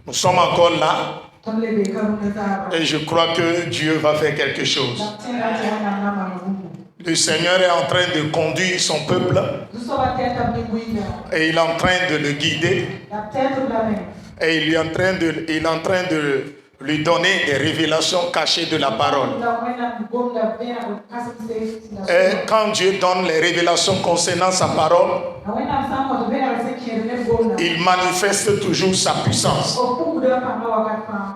Nous sommes encore là. Et je crois que Dieu va faire quelque chose. Le Seigneur est en train de conduire son peuple. Et il est en train de le guider. Et il est en train de lui donner des révélations cachées de la parole. Et quand Dieu donne les révélations concernant sa parole, il manifeste toujours sa puissance.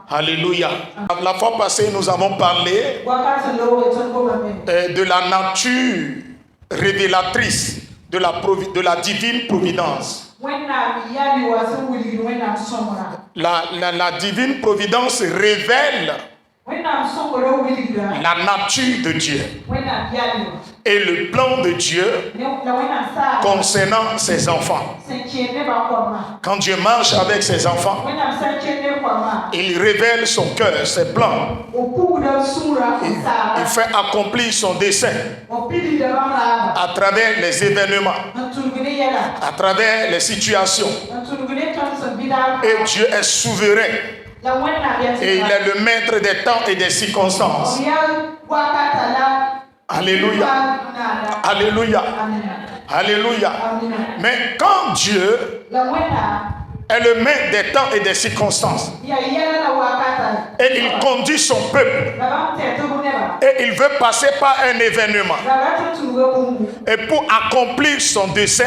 Alléluia. La fois passée, nous avons parlé de la nature révélatrice de la divine providence. La divine providence révèle la nature de Dieu et le plan de Dieu concernant ses enfants. Quand Dieu marche avec ses enfants, il révèle son cœur, ses plans. Il fait accomplir son dessein à travers les événements, à travers les situations. Et Dieu est souverain. Et il est le maître des temps et des circonstances. Alléluia. Alléluia. Alléluia. Mais quand Dieu est le maître des temps et des circonstances, et il conduit son peuple, et il veut passer par un événement, et pour accomplir son dessein,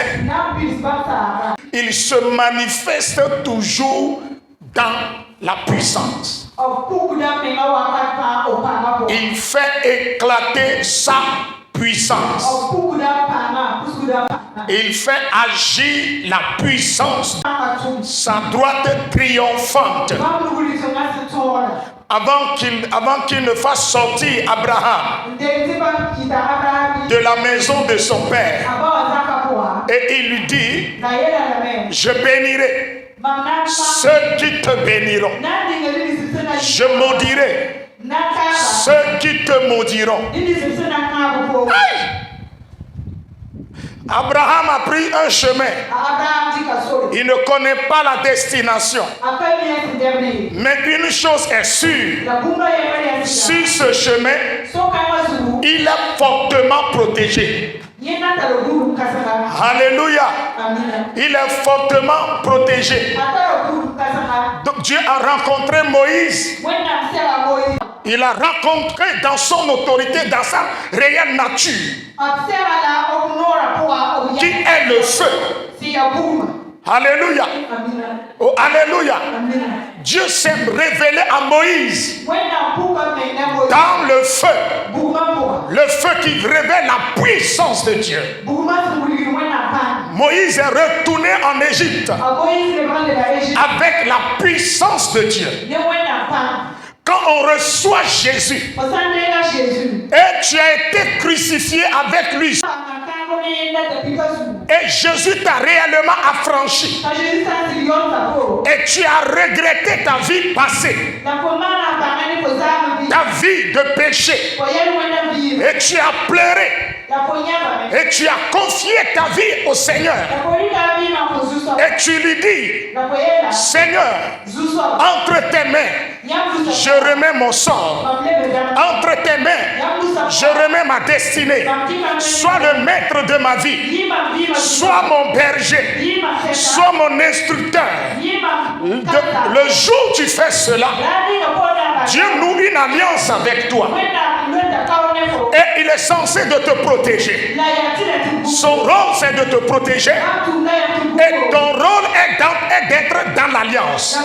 il se manifeste toujours dans la puissance. Il fait éclater sa puissance. Il fait agir la puissance, sa droite triomphante. Avant qu'il ne fasse sortir Abraham de la maison de son père, et il lui dit: je bénirai ceux qui te béniront, je maudirai ceux qui te maudiront. Hey! Abraham a pris un chemin. Il ne connaît pas la destination. Mais une chose est sûre. Sur ce chemin, il est fortement protégé. Alléluia. Il est fortement protégé. Donc Dieu a rencontré Moïse. Il a rencontré dans son autorité, dans sa réelle nature, qui est le feu. Alléluia. Oh, alléluia. Dieu s'est révélé à Moïse dans le feu qui révèle la puissance de Dieu. Moïse est retourné en Égypte avec la puissance de Dieu. Quand on reçoit Jésus et tu as été crucifié avec lui, et Jésus t'a réellement affranchi, et tu as regretté ta vie passée, ta vie de péché, et tu as pleuré, et tu as confié ta vie au Seigneur, et tu lui dis: Seigneur, entre tes mains, je remets mon sort. Entre tes mains, je remets ma destinée. Sois le maître de ma vie. Sois mon berger. Sois mon instructeur. Le jour où tu fais cela, Dieu noue une alliance avec toi. Et il est censé de te protéger. Son rôle, c'est de te protéger. Et ton rôle est d'être dans l'alliance.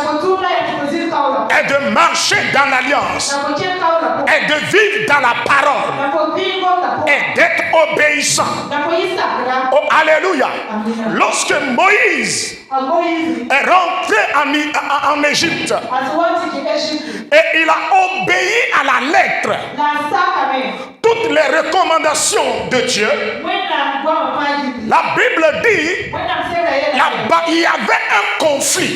Et de marcher dans l'alliance. Et de vivre dans la parole. Et d'être obéissant. Oh, alléluia. Lorsque Moïse est rentré en Égypte, et il a obéi à la lettre toutes les recommandations de Dieu, la Bible dit là-bas il y avait un conflit,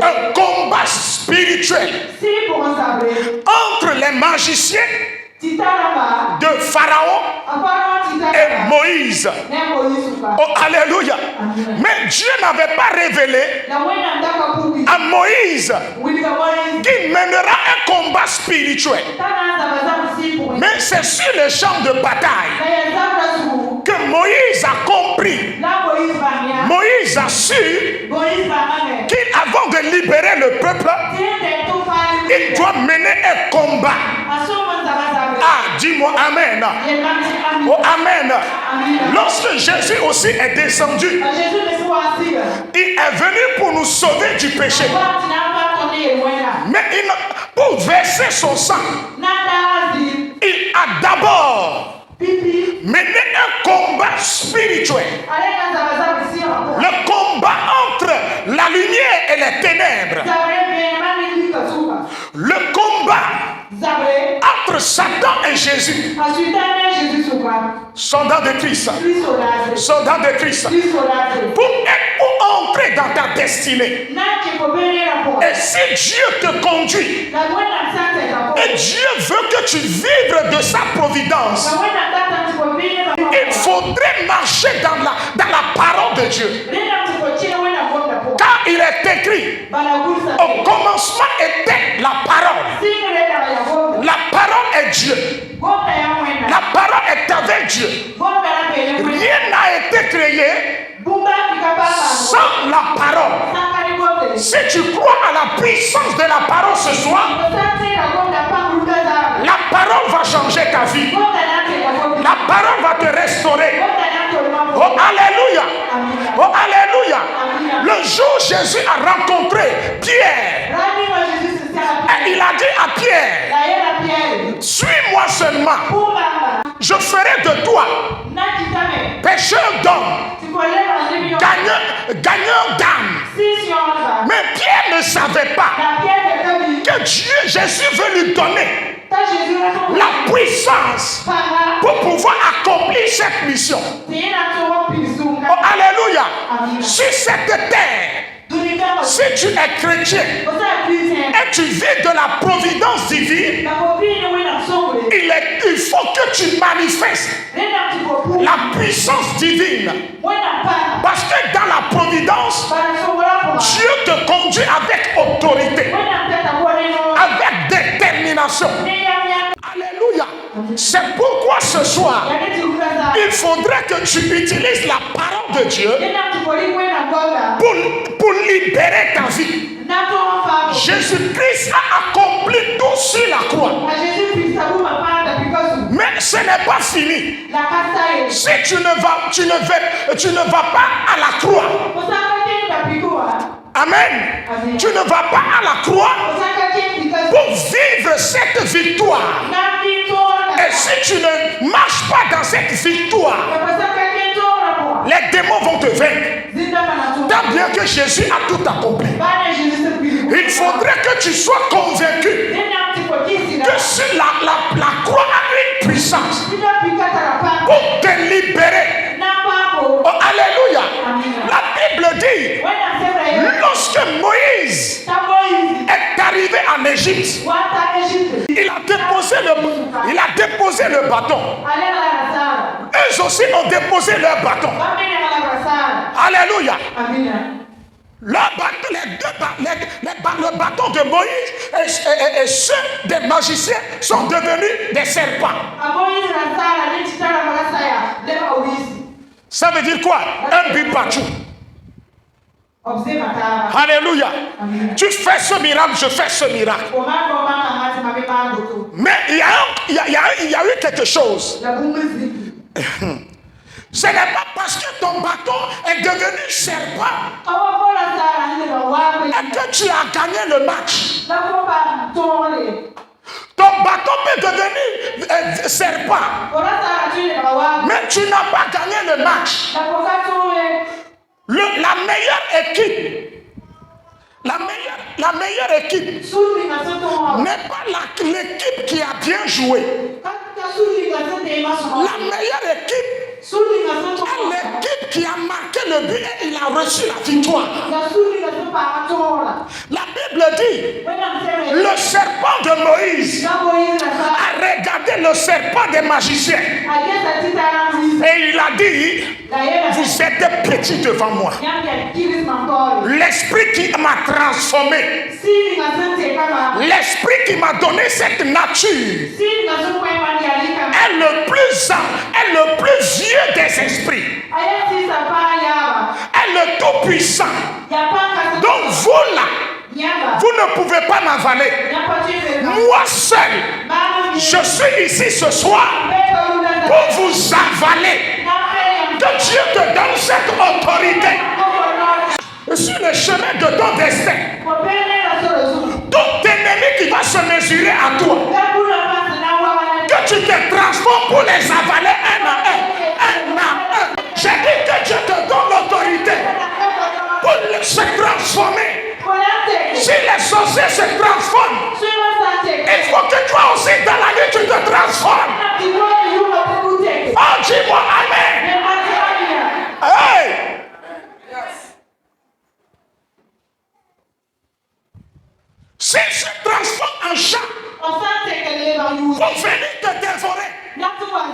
un combat spirituel entre les magiciens de Pharaon et Moïse. Oh, alléluia. Mais Dieu n'avait pas révélé à Moïse qui mènera un combat spirituel. Mais c'est sur le champ de bataille que Moïse a compris. Moïse a su qu'avant de libérer le peuple, il doit mener un combat. Ah, dis-moi amen. Oh, amen. Lorsque Jésus aussi est descendu, il est venu pour nous sauver du péché. Mais pour verser son sang, il a d'abord mené un combat spirituel. Le combat entre la lumière et les ténèbres. Le combat entre Satan et Jésus. Soldat de Christ. Soldat de Christ. Pour entrer dans ta destinée. Et si Dieu te conduit, et Dieu veut que tu vives de sa providence, il faudrait marcher dans la parole de Dieu. Car il est écrit, au commencement était la parole. La parole est Dieu. La parole est avec Dieu. Rien n'a été créé sans la parole. Si tu crois à la puissance de la parole ce soir, la parole va changer ta vie. La parole va te restaurer. Oh alléluia. Oh alléluia. Le jour où Jésus a rencontré Pierre, et il a dit à Pierre, suis-moi seulement. Je ferai de toi pécheur d'hommes, gagneur d'âme. Mais Pierre ne savait pas que Dieu, Jésus veut lui donner la puissance pour pouvoir accomplir cette mission. Oh, alléluia. Sur cette terre, si tu es chrétien et tu vis de la providence divine, il faut que tu manifestes la puissance divine. Parce que dans la providence, Dieu te conduit avec autorité, avec détermination. Alléluia. C'est pourquoi ce soir, il faudrait que tu utilises la parole de Dieu pour libérer ta vie. Jésus-Christ a accompli tout sur la croix. Mais ce n'est pas fini. Si tu ne vas pas à la croix, amen, tu ne vas pas à la croix pour vivre cette victoire. Et si tu ne marches pas dans cette victoire, les démons vont te vaincre. Tant bien que Jésus a tout accompli. Il faudrait que tu sois convaincu que sur la croix a une puissance pour te libérer. Oh, alléluia. La Bible dit, lorsque Moïse est arrivé en Égypte, il a déposé le bâton. Eux aussi ont déposé leur bâton. Alléluia. Le bâton de Moïse et ceux des magiciens sont devenus des serpents. Ça veut dire quoi? Un but partout. Alléluia. Tu fais ce miracle, je fais ce miracle. Mais il y a eu quelque chose. Ce n'est pas parce que ton bâton est devenu serpent et que tu as gagné le match. Ton bâton peut devenir serpent, mais tu n'as pas gagné le match. La meilleure équipe n'est pas l'équipe qui a bien joué. La meilleure équipe est l'équipe qui a marqué le but et il a reçu la victoire. La Bible dit, le serpent de Moïse a regardé le serpent des magiciens. Et il a dit, vous êtes petits devant moi. L'esprit qui m'a transformé, l'esprit qui m'a donné cette nature, est le plus vieux des esprits, est le tout-puissant. Donc vous là, vous ne pouvez pas m'avaler. Moi seul, je suis ici ce soir pour vous avaler. Que Dieu te donne cette autorité sur le chemin de ton destin. Tout ennemi qui va se mesurer à toi, que tu te transformes pour les avaler un à un. J'ai dit que Dieu te donne l'autorité pour se transformer. Si les sorciers se transforment, il faut que toi aussi dans la vie tu te transformes. Oh, dis-moi amen. Hey! S'il se transforme en chat, pour venir te dévorer dans la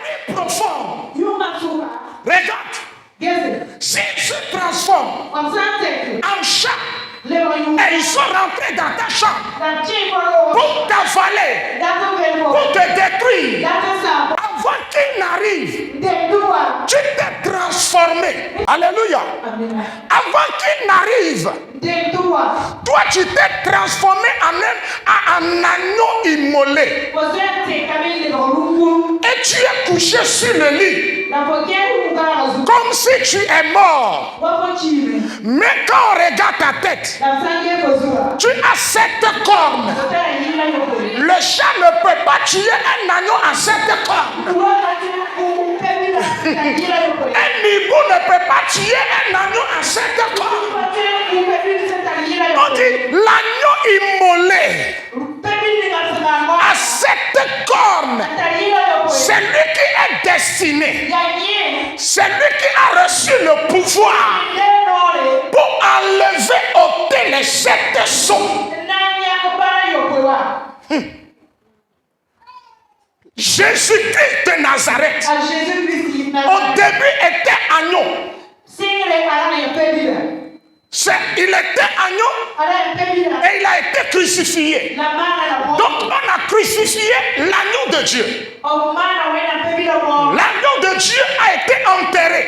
nuit profonde, regarde, s'il se transforme en chat, et ils sont rentrés dans ta chambre pour t'avaler, pour te détruire. Avant qu'ils n'arrivent, tu t'es transformé. Alléluia. Avant qu'ils n'arrivent, toi tu t'es transformé en un agneau immolé. Et tu es couché sur le lit comme si tu es mort. Mais quand on regarde ta tête, tu as 7 cornes. Le chat ne peut pas tuer un agneau à 7 cornes. Un hibou ne peut pas tuer un agneau à 7 cornes. On dit l'agneau immolé à 7 cornes. C'est lui qui est destiné. C'est lui qui a reçu le pouvoir pour enlever, ôter les 7 sceaux. Jésus-Christ de Nazareth, au début était agneau. Il était agneau et il a été crucifié. Donc on a crucifié l'agneau de Dieu. L'agneau de Dieu a été enterré.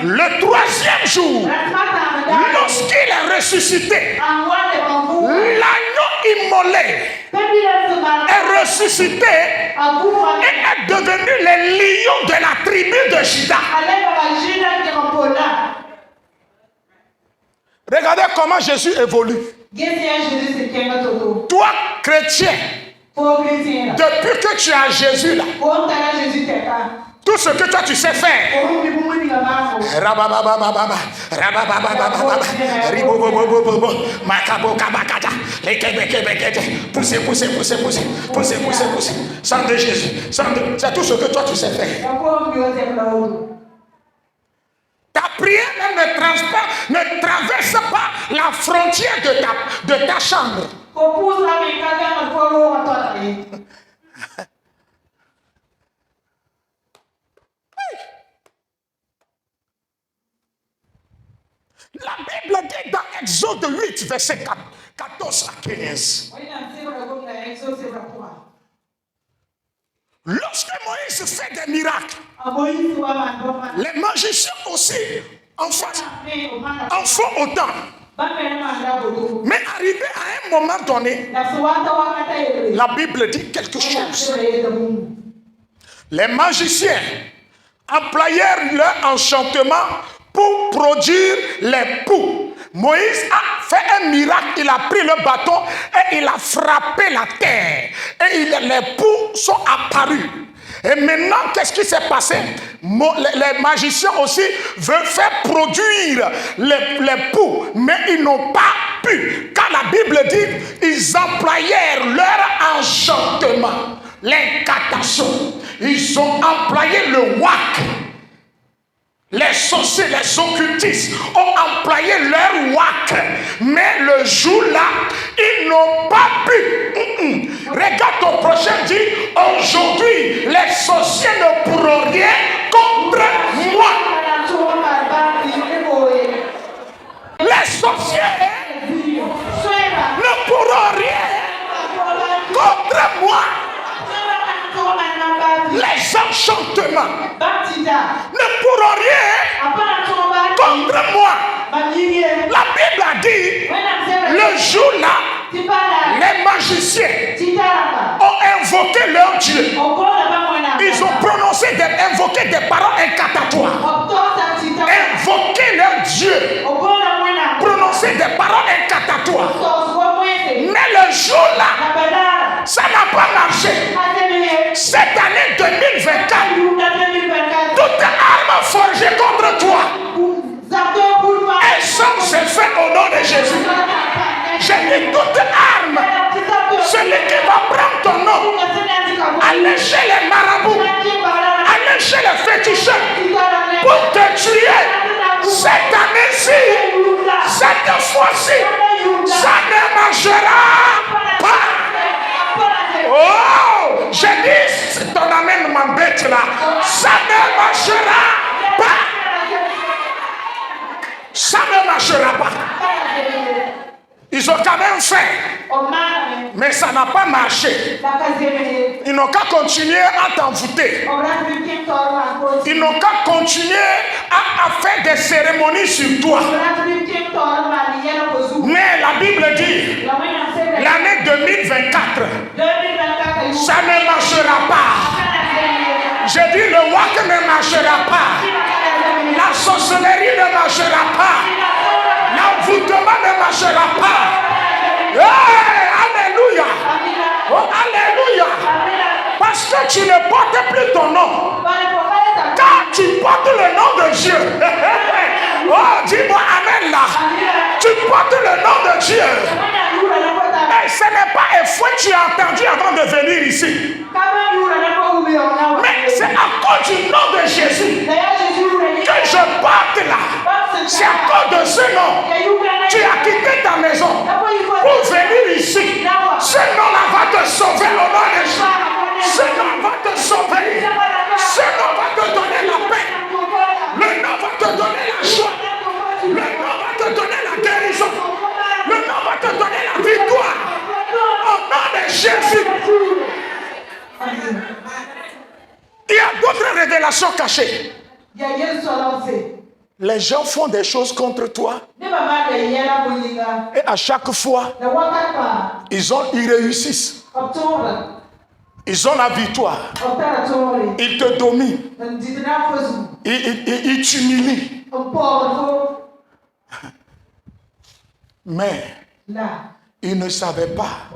Le 3e jour, lorsqu'il est ressuscité, l'agneau immolé est ressuscité et est devenu le lion de la tribu de Juda. Regardez comment Jésus évolue. Toi, chrétien, depuis que tu as Jésus là, tout ce que toi tu sais faire, pousser, sang de Jésus, c'est tout ce que toi tu sais faire. Ta prière ne traverse pas la frontière de ta chambre. La Bible dit dans Exode 8, verset 14 à 15. Lorsque Moïse fait des miracles, les magiciens aussi en font autant. Mais arrivé à un moment donné, la Bible dit quelque chose. Les magiciens employèrent leur enchantement pour produire les poux. Moïse a fait un miracle, il a pris le bâton et il a frappé la terre. Et les poux sont apparus. Et maintenant, qu'est-ce qui s'est passé? Les magiciens aussi veulent faire produire les poux, mais ils n'ont pas pu. Car la Bible dit, ils employèrent leur enchantement, l'incantation. Ils ont employé le wak. Les sorciers, les occultistes ont employé leur wak, mais le jour-là, ils n'ont pas pu. Regarde ton prochain, dit, aujourd'hui, les sorciers ne pourront rien contre moi. Les sorciers ne pourront rien contre moi. Les enchantements ne pourront rien contre moi. La Bible a dit, le jour-là, les magiciens ont invoqué leur Dieu. Ils ont invoqué des paroles incantatoires. Invoqué leur Dieu. Prononcé des paroles incantatoires. Mais le jour-là, ça n'a pas marché. Cette année 2024, toute arme forgée contre toi, elles sont faites au nom de Jésus. J'ai dit toute arme, celui qui va prendre ton nom, aller chez les marabouts, aller chez les féticheurs, pour te tuer, cette année-ci, cette fois-ci, ça ne marchera pas. Oh, j'ai dit, ton amène m'embête là, ça ne marchera pas. Ça ne marchera pas. Ils ont quand même fait, mais ça n'a pas marché. Ils n'ont qu'à continuer à t'envoûter. Ils n'ont qu'à continuer à faire des cérémonies sur toi. Mais la Bible dit, l'année 2024, ça ne marchera pas. J'ai dit, le wak ne marchera pas. La sorcellerie ne marchera pas. L'envoûtement ne marchera pas. Hey, alléluia. Oh, alléluia. Parce que tu ne portes plus ton nom. Car tu portes le nom de Dieu. Oh, dis-moi amen là. Tu portes le nom de Dieu. Et ce n'est pas un fouet que tu as entendu avant de venir ici. Mais c'est à cause du nom de Jésus que je porte là. C'est à cause de ce nom. Tu as quitté ta maison pour venir ici. Ce nom-là va te sauver au nom de Jésus. Ce nom va te sauver. Ce nom va te donner la paix. Le nom va te donner la joie. Le nom va te donner la guérison. Le nom va te donner la victoire. Au nom de Jésus. Il y a d'autres révélations cachées. Les gens font des choses contre toi. Et à chaque fois, ils réussissent. Ils ont la victoire. Ils te dominent. Ils t'humilient. Mais ils ne savaient pas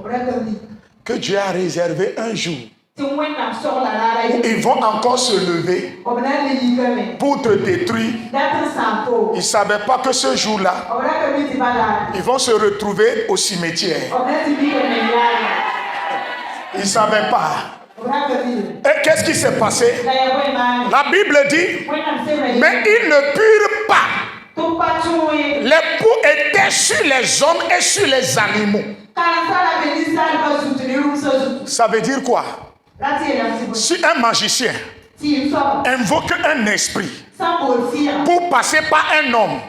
que Dieu a réservé un jour où ils vont encore se lever pour te détruire. Ils ne savaient pas que ce jour-là, ils vont se retrouver au cimetière. Ils ne savaient pas. Et qu'est-ce qui s'est passé? La Bible dit, mais ils ne purent pas. Les poux étaient sur les hommes et sur les animaux. Ça veut dire quoi? Si un magicien invoque un esprit pour passer par un homme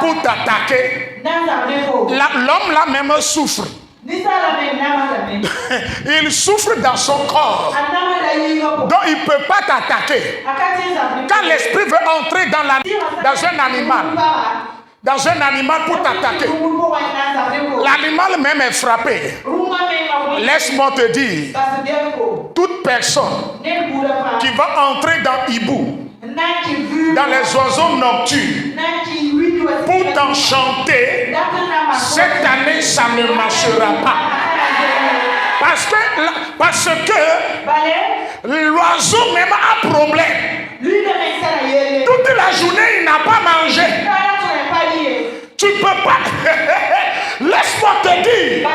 pour t'attaquer, l'homme là même souffre. Il souffre dans son corps. Donc il ne peut pas t'attaquer. Quand l'esprit veut entrer dans un animal pour t'attaquer, l'animal même est frappé. Laisse-moi te dire, toute personne qui va entrer dans Hibou, dans les oiseaux nocturnes, pour t'enchanter, cette année ça ne marchera pas. Parce que l'oiseau même a problème. Toute la journée il n'a pas mangé. Tu ne peux pas. Laisse-moi te dire,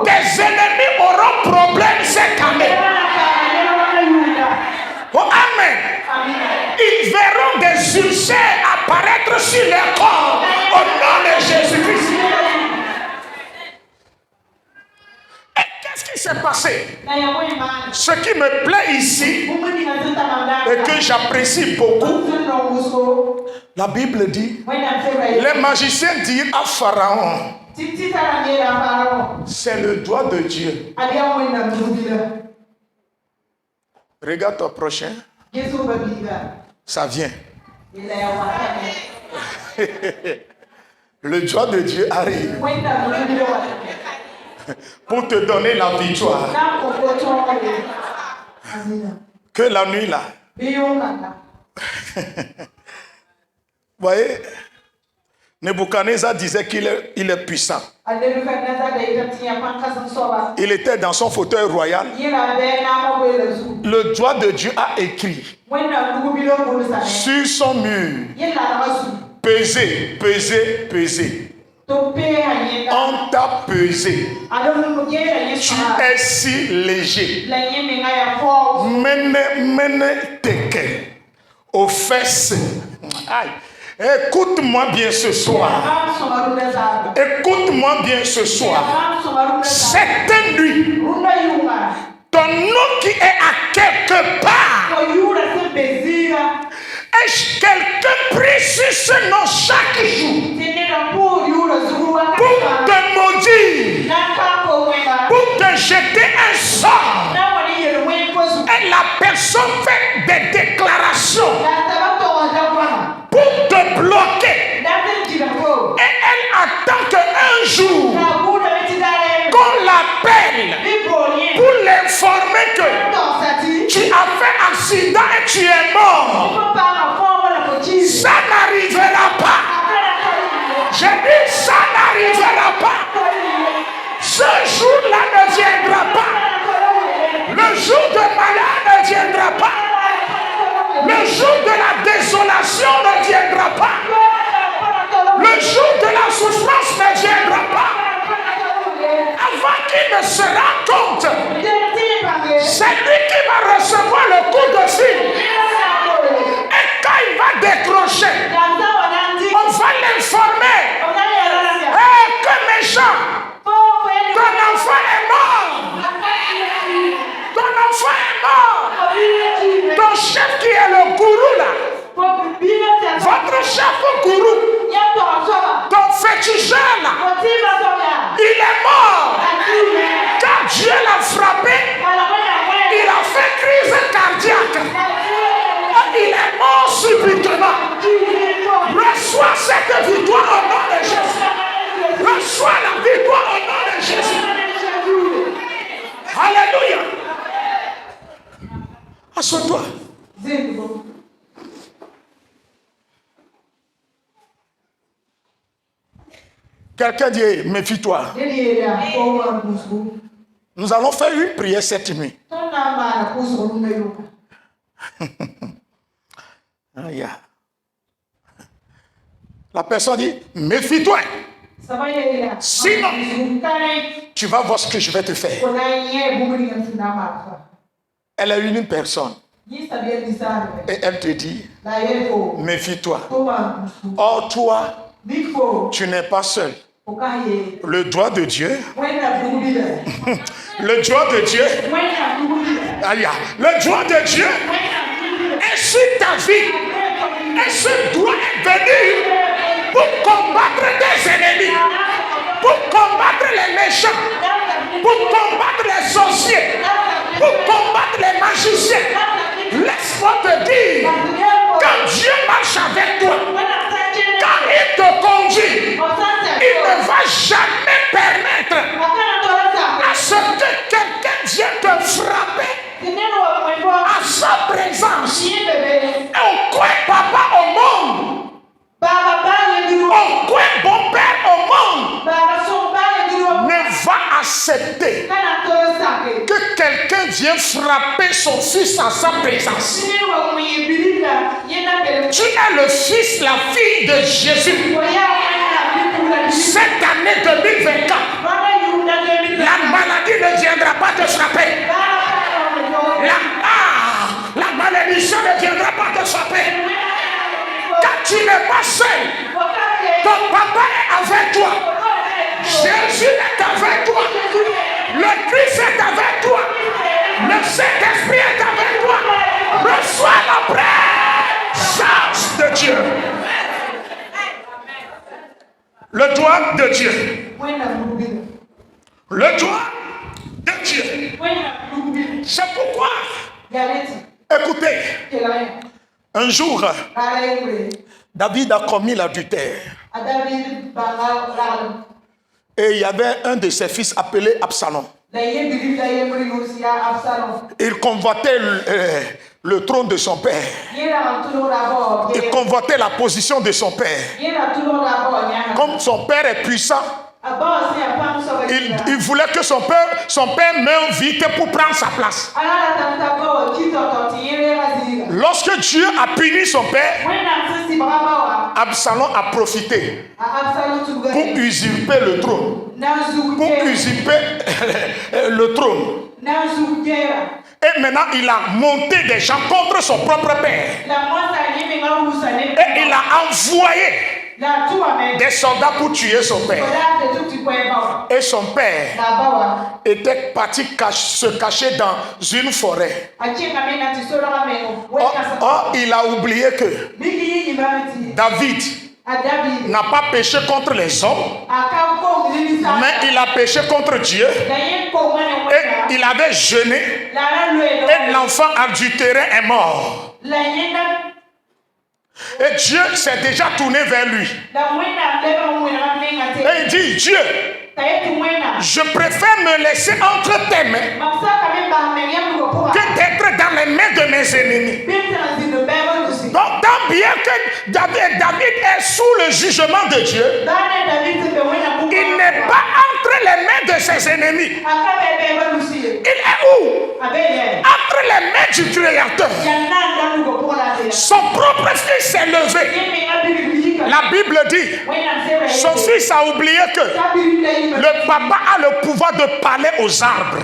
tes ennemis auront problème cette année. Oh, amen. ils verront des ulcères apparaître sur leur corps au nom de Jésus-Christ. Et qu'est-ce qui s'est passé? Ce qui me plaît ici et que j'apprécie beaucoup, la Bible dit, les magiciens dirent à Pharaon, c'est le doigt de Dieu. Regarde ton prochain. Ça vient. Le doigt de Dieu arrive pour te donner la victoire. Que la nuit là. Vous voyez, Nebuchadnezzar disait qu'il est puissant. Il était dans son fauteuil royal. Le doigt de Dieu a écrit sur son mur. Pesez, pesez, pesez. On t'a pesé. Tu es si léger. Mene teke aux fesses. Aïe. Écoute-moi bien ce soir. Écoute-moi bien ce soir. Cette nuit, ton nom qui est à quelque part, est-ce quelqu'un prie sur ce nom chaque jour pour te maudire, pour te jeter un sort, et la personne fait des déclarations pour te bloquer, et elle attend qu'un jour qu'on l'appelle pour l'informer que tu as fait accident et tu es mort. Ça n'arrivera pas. J'ai dit ça n'arrivera pas. Ce jour-là ne viendra pas. Le jour de malheur ne viendra pas. Le jour de la désolation ne viendra pas. Le jour de la souffrance ne viendra pas. Avant qu'il ne se rende compte, c'est lui qui va recevoir le coup de fil. Et quand il va décrocher, on va l'informer. Hé, que méchant! Ton enfant est mort! Ton enfant est mort! Ton chef qui est le gourou là, votre chef gourou, ton féticheur là, il est mort! Quand Dieu l'a frappé, il a fait crise cardiaque. Il est mort subitement. Reçois cette victoire au nom de Jésus. Reçois la victoire au nom de Jésus. Alléluia. Assois-toi. Quelqu'un dit, méfie-toi. Nous allons faire une prière cette nuit. La personne dit, méfie-toi. Sinon, tu vas voir ce que je vais te faire. Elle a eu une personne. Et elle te dit, méfie-toi. Or, toi, tu n'es pas seul. Le doigt de Dieu. Le doigt de Dieu. Le doigt de Dieu est sur ta vie. Et ce doigt est venu pour combattre tes ennemis, pour combattre les méchants, pour combattre les sorciers, pour combattre les magiciens. Laisse-moi te dire, quand Dieu marche avec toi, quand il te conduit, il ne va jamais permettre à ce que quelqu'un vienne te frapper à sa présence. Et on croit papa au monde. On croit bon père au monde. Ne va accepter que quelqu'un vienne frapper son fils à sa présence. Tu es le fils, la fille de Jésus. Cette année 2024, la maladie ne viendra pas te frapper. La malédiction ne viendra pas te frapper. Le doigt de Dieu. Le doigt de Dieu. C'est pourquoi, écoutez, un jour, David a commis l'adultère. Et il y avait un de ses fils appelé Absalom. Il convoitait le trône de son père. Il convoitait la position de son père. Comme son père est puissant, il voulait que son père meure vite pour prendre sa place. Lorsque Dieu a puni son père, Absalom a profité pour usurper le trône. Pour usurper le trône. Et maintenant, il a monté des gens contre son propre père. Et il a envoyé des soldats pour tuer son père. Et son père était parti se cacher dans une forêt. Or, il a oublié que David n'a pas péché contre les hommes, mais il a péché contre Dieu. Et il avait jeûné. Et l'enfant adultéré est mort. Et Dieu s'est déjà tourné vers lui. Et il dit, Dieu, je préfère me laisser entre tes mains que d'être dans les mains de mes ennemis. Donc, tant bien que David est sous le jugement de Dieu, il n'est pas entre les mains de ses ennemis. Il est où? Entre les mains du Créateur. Son propre fils s'est levé. La Bible dit, son fils a oublié que le papa a le pouvoir de parler aux arbres.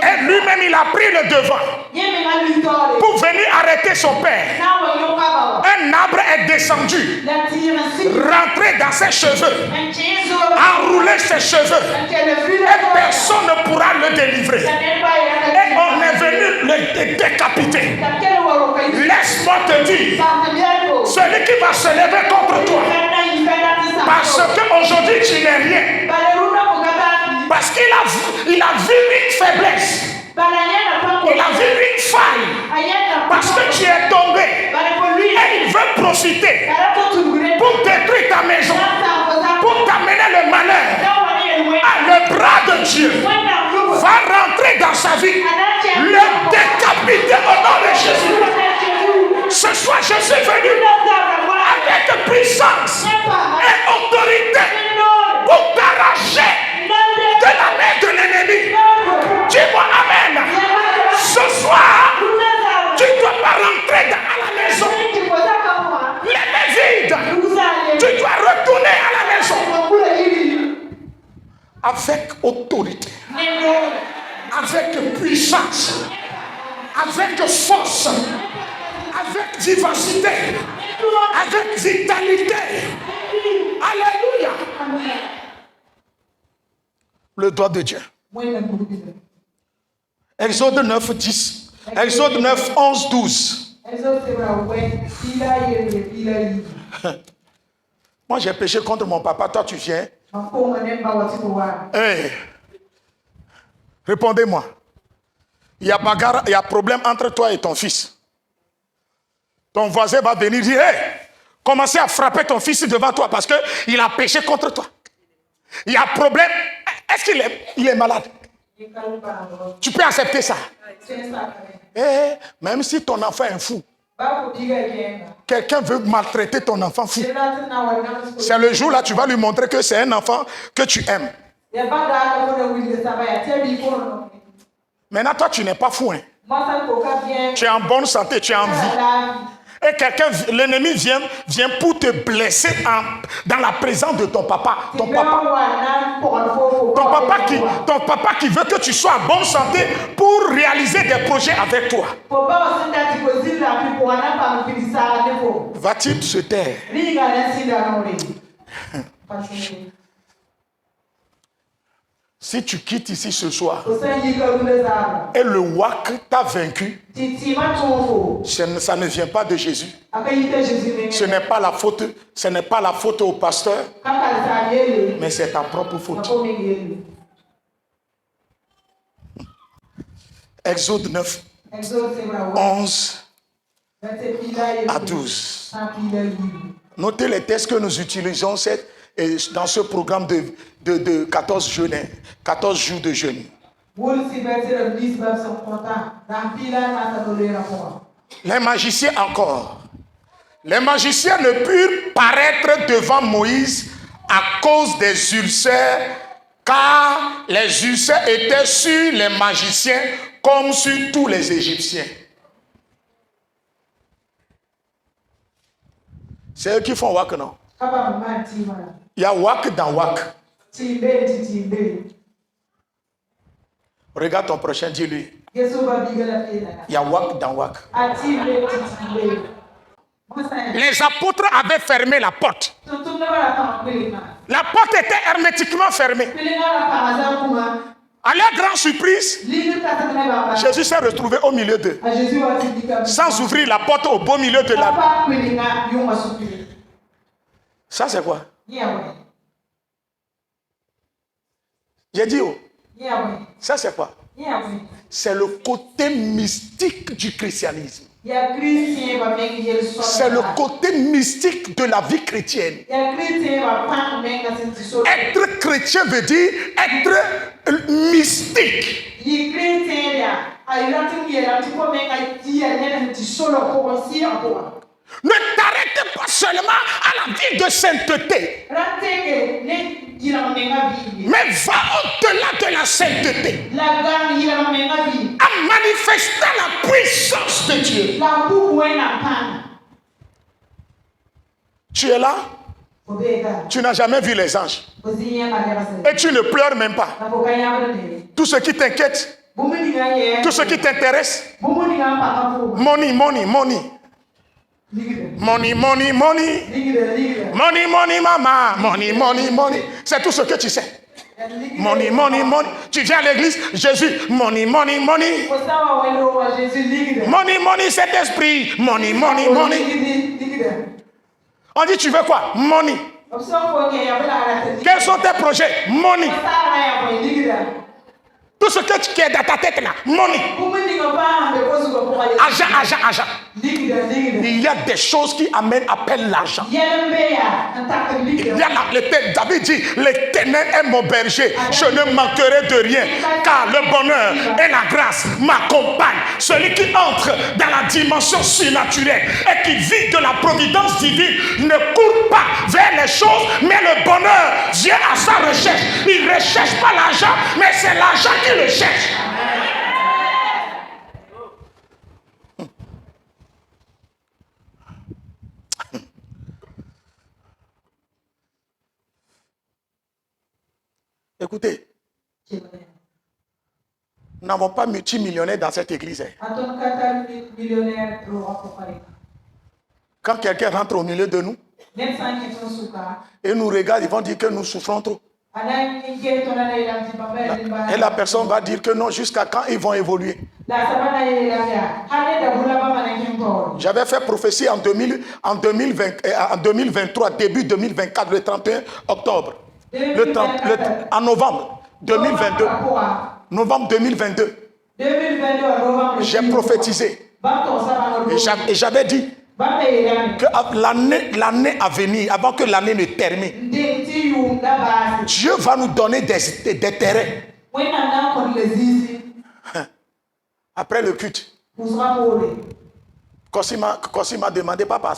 Et lui-même, il a pris le devant pour venir arrêter son père. Un arbre est descendu, rentré dans ses cheveux, enroulé ses cheveux, et personne ne pourra le délivrer. Et on est venu le décapiter. Laisse-moi te dire, celui qui va se lever contre toi, parce qu'aujourd'hui tu n'es rien, parce qu'il a vu une faiblesse, il a vu une faille, parce que tu es tombé, et il veut profiter pour détruire ta maison, pour t'amener le malheur. Le bras de Dieu va rentrer dans sa vie, le décapiter au nom de Jésus. Ce soir, je suis venu avec puissance et autorité pour t'arracher de la main de l'ennemi. Dis-moi Amen. Ce soir, tu ne dois pas rentrer à la maison les mains vides. Tu dois retourner à la maison avec autorité, avec puissance, avec force, avec vivacité, avec vitalité. Alléluia. Le doigt de Dieu. Exode 9, 10. Exode 9, 11, 12. Moi j'ai péché contre mon papa, toi tu viens. Hey. Répondez-moi. Il y a bagarre, il y a problème entre toi et ton fils. Ton voisin va venir dire, hey, commencez à frapper ton fils devant toi parce qu'il a péché contre toi. Il y a problème. Est-ce qu'il est malade? Tu peux accepter ça? Eh, même si ton enfant est fou, quelqu'un veut maltraiter ton enfant fou, c'est le jour là tu vas lui montrer que c'est un enfant que tu aimes. Maintenant toi tu n'es pas fou, hein? Tu es en bonne santé, tu es en vie. Et l'ennemi vient pour te blesser dans la présence de ton papa. Ton papa qui veut que tu sois en bonne santé pour réaliser des projets avec toi. Va-t-il se taire? Si tu quittes ici ce soir et le WAC t'a vaincu, ça ne vient pas de Jésus. Ce n'est pas la faute au pasteur, mais c'est ta propre faute. Exode 9, 11 à 12. Notez les textes que nous utilisons dans ce programme de 14 jeûnes, 14 jours de jeûne. Les magiciens encore. Les magiciens ne purent paraître devant Moïse à cause des ulcères, car les ulcères étaient sur les magiciens comme sur tous les Égyptiens. C'est eux qui font WAC, non? Il y a WAC dans WAC. Regarde ton prochain, dis-lui. Il y a WAC dans WAC. Les apôtres avaient fermé la porte. La porte était hermétiquement fermée. À leur grande surprise, Jésus s'est retrouvé au milieu d'eux, sans ouvrir la porte au beau milieu de la... Ça c'est quoi? J'ai dit, oh, ça c'est quoi? C'est le côté mystique du christianisme. C'est le côté mystique de la vie chrétienne. Être chrétien veut dire être mystique. Ne t'arrêtez pas seulement à la vie de sainteté, mais va au-delà de la sainteté, en manifestant la puissance de Dieu. Tu es là, tu n'as jamais vu les anges, et tu ne pleures même pas. Tout ce qui t'inquiète, tout ce qui t'intéresse, money, money, money. Money, money, money. Money, money, mama. Money, money, money. C'est tout ce que tu sais. Money, money, money. Tu viens à l'église, Jésus. Money, money, money. Money, money, cet esprit. Money, money, money. On dit, tu veux quoi? Money. Quels sont tes projets? Money. Tout ce qui est dans ta tête là, money. Argent, argent, argent. Il y a des choses qui appellent l'argent. David dit, l'Éternel est mon berger, je ne manquerai de rien, car le bonheur et la grâce m'accompagnent. Celui qui entre dans la dimension surnaturelle et qui vit de la providence divine ne court pas vers les choses, mais le bonheur vient à sa recherche. Il ne recherche pas l'argent, mais c'est l'argent qui le cherche. Écoutez, nous n'avons pas multimillionnaires dans cette église. Quand quelqu'un rentre au milieu de nous et nous regarde, ils vont dire que nous souffrons trop. Et la personne va dire que non, jusqu'à quand ils vont évoluer. J'avais fait prophétie en 2023, début 2024, le 31 octobre. En novembre 2022. Novembre 2022. J'ai prophétisé. Et j'avais dit que l'année à venir, avant que l'année ne termine, Dieu va nous donner des terrains. Après le culte, Kossi m'a demandé, papa,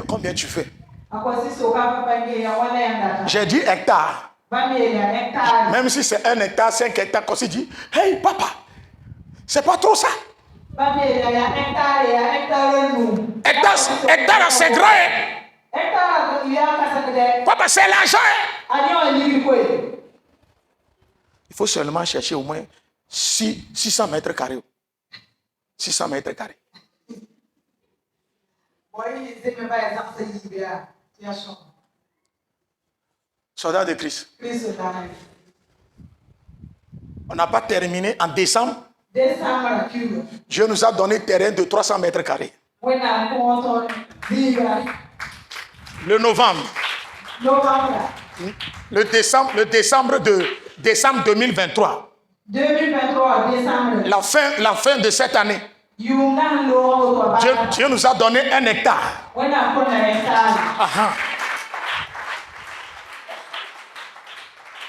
combien tu fais? J'ai dit hectare. Même si c'est 1 hectare, 5 hectares, Kossi dit, hey papa, c'est pas trop ça. Hectare, c'est grand. Papa, c'est l'argent. Il faut seulement chercher au moins 600 mètres carrés. 600 mètres carrés. Soldat de Christ. On n'a pas terminé en décembre. Dieu nous a donné terrain de 300 mètres carrés. Le novembre. Le décembre 2023. La fin de cette année. Dieu nous a donné 1 hectare.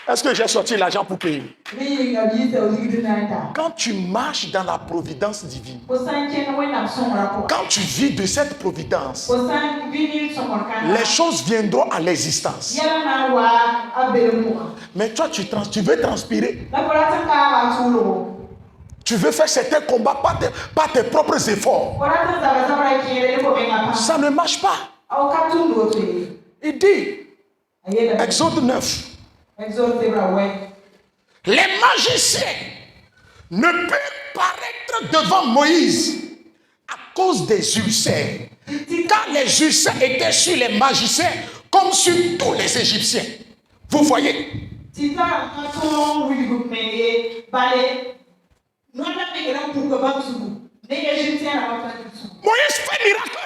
Est-ce que j'ai sorti l'argent pour payer? Quand tu marches dans la providence divine, quand tu vis de cette providence, les choses viendront à l'existence. Mais toi, tu veux transpirer. Tu veux faire certains combats par tes propres efforts. Ça ne marche pas. Il dit, Exode 9. Les magiciens ne peuvent paraître devant Moïse à cause des ulcères. Car les ulcères étaient sur les magiciens comme sur tous les Égyptiens. Vous voyez? Moïse fait miracle,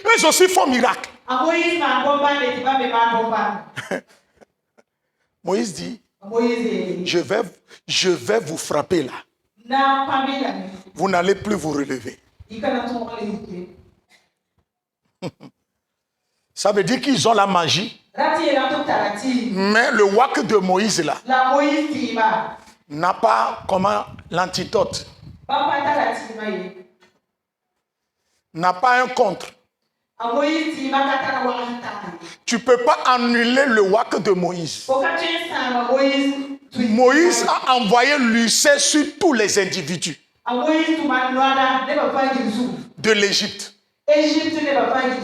eux aussi font miracle. Moïse dit, je vais vous frapper là. Vous n'allez plus vous relever. Ça veut dire qu'ils ont la magie. Mais le wak de Moïse là n'a pas comment l'antidote. N'a pas un contre. Tu ne peux pas annuler le wak de Moïse. Moïse a envoyé l'ulcère sur tous les individus de l'Égypte.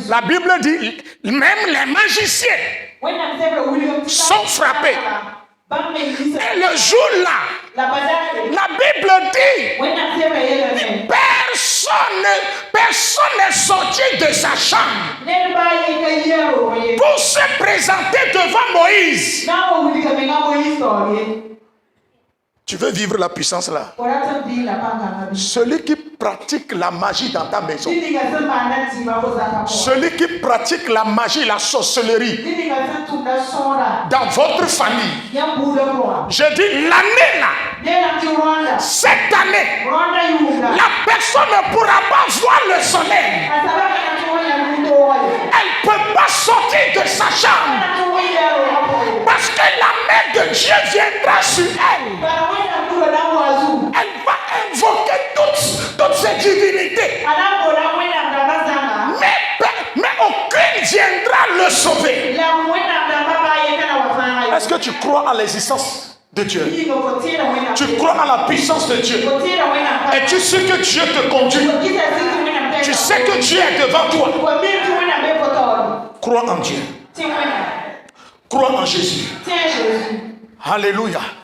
La Bible dit, même les magiciens sont frappés. Et le jour-là, la Bible dit, personne n'est sorti de sa chambre pour se présenter devant Moïse. Tu veux vivre la puissance là? Celui qui pratique la magie dans ta maison, celui qui pratique la magie, la sorcellerie dans votre famille, je dis l'année là, cette année, la personne ne pourra pas voir le soleil. Elle ne peut pas sortir de sa chambre parce que la main de Dieu viendra sur elle. Elle va invoquer toutes ses divinités. Mais aucune viendra le sauver. Est-ce que tu crois à l'existence de Dieu? Tu crois à la puissance de Dieu? Et tu sais que Dieu te conduit? Tu sais que Dieu est devant toi? Crois en Dieu. Crois en Jésus. Alléluia.